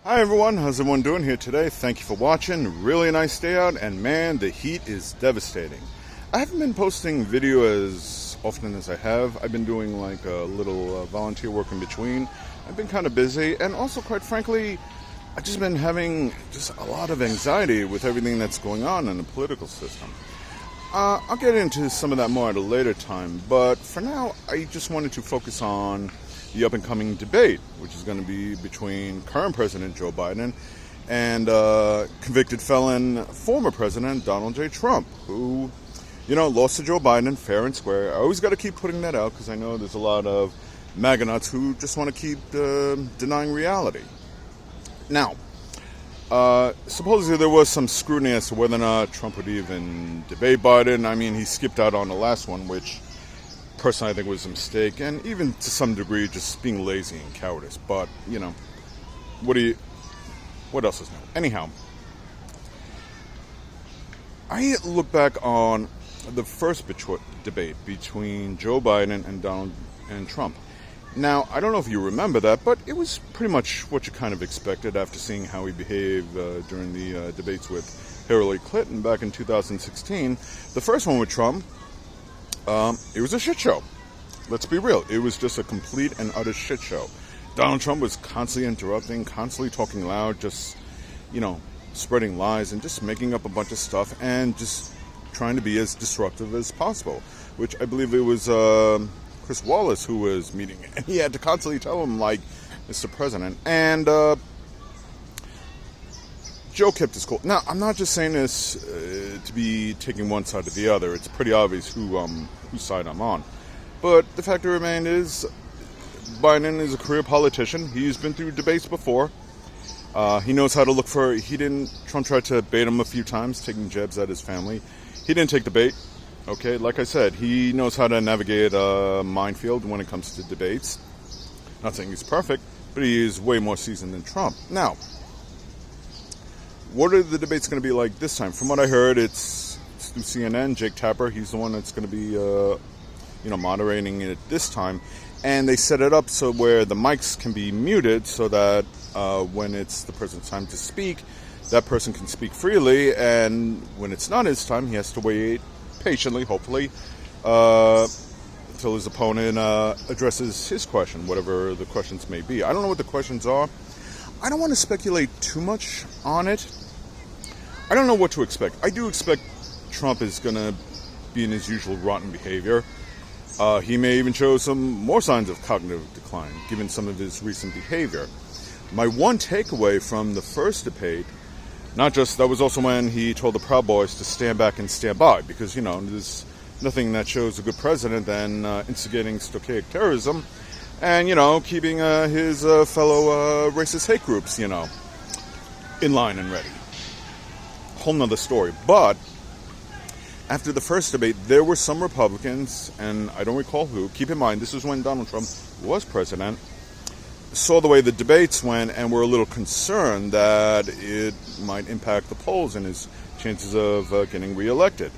Hi everyone, how's everyone doing here today? Thank you for watching. Really nice day out, and man, the heat is devastating. I haven't been posting video as often as I have. I've been doing like a little volunteer work in between. I've been kind of busy, and also quite frankly, I've just been having just a lot of anxiety with everything that's going on in the political system. I'll get into some of that more at a later time, but for now, I just wanted to focus on the up-and-coming debate, which is going to be between current President Joe Biden and convicted felon former President Donald J. Trump, who, lost to Joe Biden fair and square. I always got to keep putting that out because I know there's a lot of MAGA nuts who just want to keep denying reality. Now, supposedly there was some scrutiny as to whether or not Trump would even debate Biden. I mean, he skipped out on the last one, which personally I think was a mistake, and even to some degree just being lazy and cowardice. But what else is new? Anyhow, I look back on the first debate between Joe Biden and Donald and Trump. Now, I don't know if you remember that, but it was pretty much what you kind of expected after seeing how he behaved during the debates with Hillary Clinton back in 2016. The first one with Trump, it was a shit show. Let's be real. It was just a complete and utter shit show. Donald Trump was constantly interrupting, constantly talking loud, just, spreading lies and just making up a bunch of stuff and just trying to be as disruptive as possible, which I believe it was Chris Wallace who was meeting, and he had to constantly tell him, like, Mr. President. And Joe kept his cool. Now, I'm not just saying this to be taking one side or the other. It's pretty obvious whose side I'm on. But the fact of the remain is, Biden is a career politician. He's been through debates before. He knows how to look for. Trump tried to bait him a few times, taking jabs at his family. He didn't take the bait. Okay, like I said, he knows how to navigate a minefield when it comes to debates. Not saying he's perfect, but he is way more seasoned than Trump. Now, what are the debates going to be like this time? From what I heard, it's through CNN. Jake Tapper, he's the one that's going to be, moderating it this time. And they set it up so where the mics can be muted so that when it's the person's time to speak, that person can speak freely. And when it's not his time, he has to wait patiently, hopefully, until his opponent addresses his question, whatever the questions may be. I don't know what the questions are. I don't want to speculate too much on it. I don't know what to expect. I do expect Trump is going to be in his usual rotten behavior. He may even show some more signs of cognitive decline, given some of his recent behavior. My one takeaway from the first debate, that was also when he told the Proud Boys to stand back and stand by, because, there's nothing that shows a good president than instigating stochastic terrorism and, keeping his fellow racist hate groups, in line and ready. Whole nother story. But after the first debate, there were some Republicans, and I don't recall who, keep in mind, this was when Donald Trump was president, saw the way the debates went and were a little concerned that it might impact the polls and his chances of getting reelected.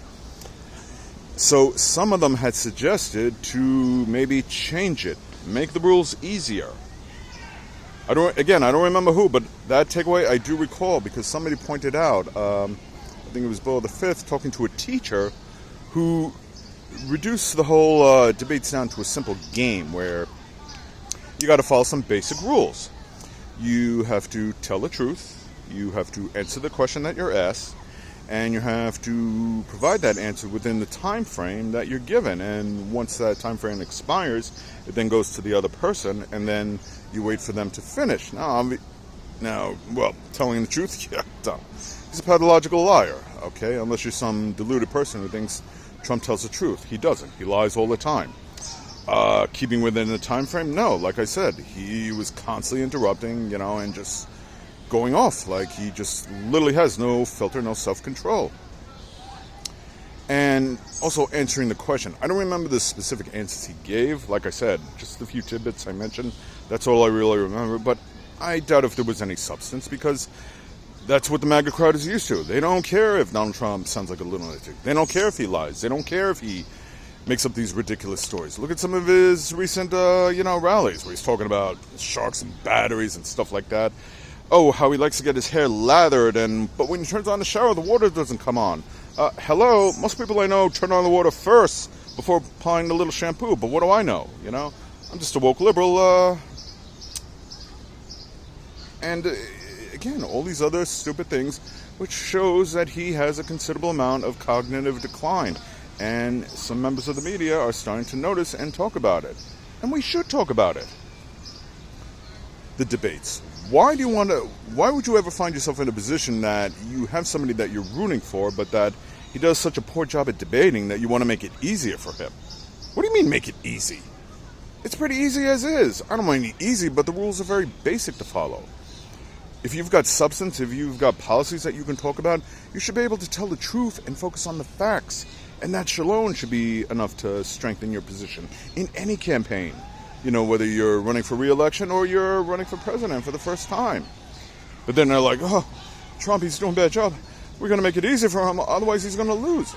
So some of them had suggested to think change it, make the rules easier. I don't remember who, but that takeaway I do recall because somebody pointed out, I think it was Beau V, talking to a teacher who reduced the whole debates down to a simple game where you got to follow some basic rules. You have to tell the truth, you have to answer the question that you're asked, and you have to provide that answer within the time frame that you're given. And once that time frame expires, it then goes to the other person, and then you wait for them to finish. Telling the truth, yeah, dumb. He's a pathological liar, okay? Unless you're some deluded person who thinks Trump tells the truth. He doesn't. He lies all the time. Keeping within the time frame? No, like I said, he was constantly interrupting, and just going off. Like, he just literally has no filter, no self-control. And also answering the question. I don't remember the specific answers he gave. Like I said, just the few tidbits I mentioned. That's all I really remember. But I doubt if there was any substance, because that's what the MAGA crowd is used to. They don't care if Donald Trump sounds like a lunatic. They don't care if he lies. They don't care if he makes up these ridiculous stories. Look at some of his recent, rallies where he's talking about sharks and batteries and stuff like that. Oh, how he likes to get his hair lathered, but when he turns on the shower, the water doesn't come on. Hello, most people I know turn on the water first before applying the little shampoo, but what do I know, you know? I'm just a woke liberal, and again, all these other stupid things, which shows that he has a considerable amount of cognitive decline, and some members of the media are starting to notice and talk about it, and we should talk about it. The debates. Why would you ever find yourself in a position that you have somebody that you're rooting for, but that he does such a poor job at debating that you want to make it easier for him? What do you mean make it easy? It's pretty easy as is. I don't mind it easy, but the rules are very basic to follow. If you've got substance, if you've got policies that you can talk about, you should be able to tell the truth and focus on the facts. And that alone should be enough to strengthen your position in any campaign. You know, whether you're running for re-election or you're running for president for the first time. But then they're like, oh, Trump, he's doing a bad job. We're going to make it easy for him, otherwise he's going to lose.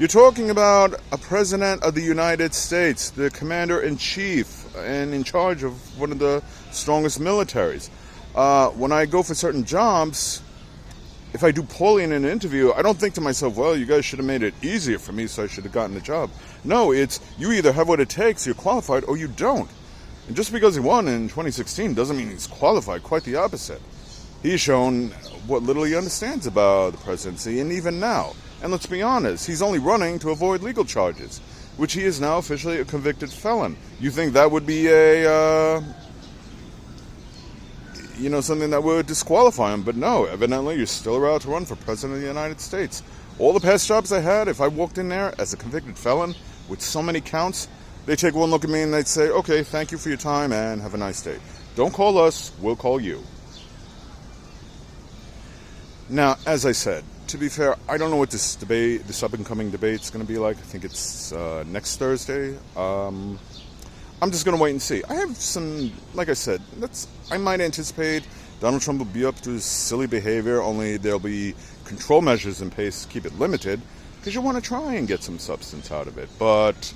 You're talking about a president of the United States, the commander-in-chief, and in charge of one of the strongest militaries. When I go for certain jobs, if I do poorly in an interview, I don't think to myself, well, you guys should have made it easier for me, so I should have gotten the job. No, it's you either have what it takes, you're qualified, or you don't. And just because he won in 2016 doesn't mean he's qualified. Quite the opposite. He's shown what little he understands about the presidency, and even now. And let's be honest, he's only running to avoid legal charges, which he is now officially a convicted felon. You think that would be something that would disqualify him, but no, evidently you're still allowed to run for president of the United States. All the past jobs I had, if I walked in there as a convicted felon with so many counts, they take one look at me and they'd say, okay, thank you for your time and have a nice day. Don't call us, we'll call you. Now, as I said, to be fair, I don't know what this up-and-coming debate is going to be like. I think it's next Thursday. I'm just going to wait and see. I have some, like I said, I might anticipate Donald Trump will be up to his silly behavior, only there'll be control measures in place to keep it limited, because you want to try and get some substance out of it. But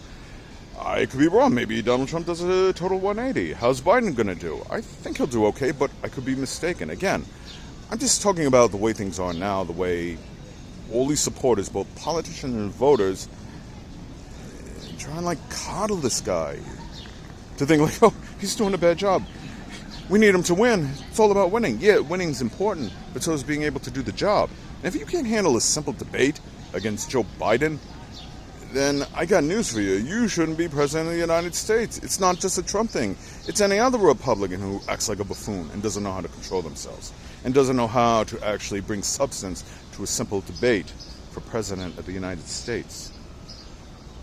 I could be wrong. Maybe Donald Trump does a total 180. How's Biden going to do? I think he'll do okay, but I could be mistaken. Again, I'm just talking about the way things are now, the way all these supporters, both politicians and voters, try and coddle this guy. To think oh, he's doing a bad job. We need him to win. It's all about winning. Yeah, winning's important, but so is being able to do the job. And if you can't handle a simple debate against Joe Biden, then I got news for you. You shouldn't be president of the United States. It's not just a Trump thing. It's any other Republican who acts like a buffoon and doesn't know how to control themselves and doesn't know how to actually bring substance to a simple debate for president of the United States.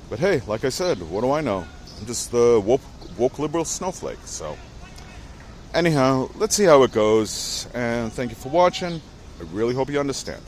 But hey, like I said, what do I know? I'm just the woke liberal snowflake. So anyhow, let's see how it goes. And thank you for watching. I really hope you understand.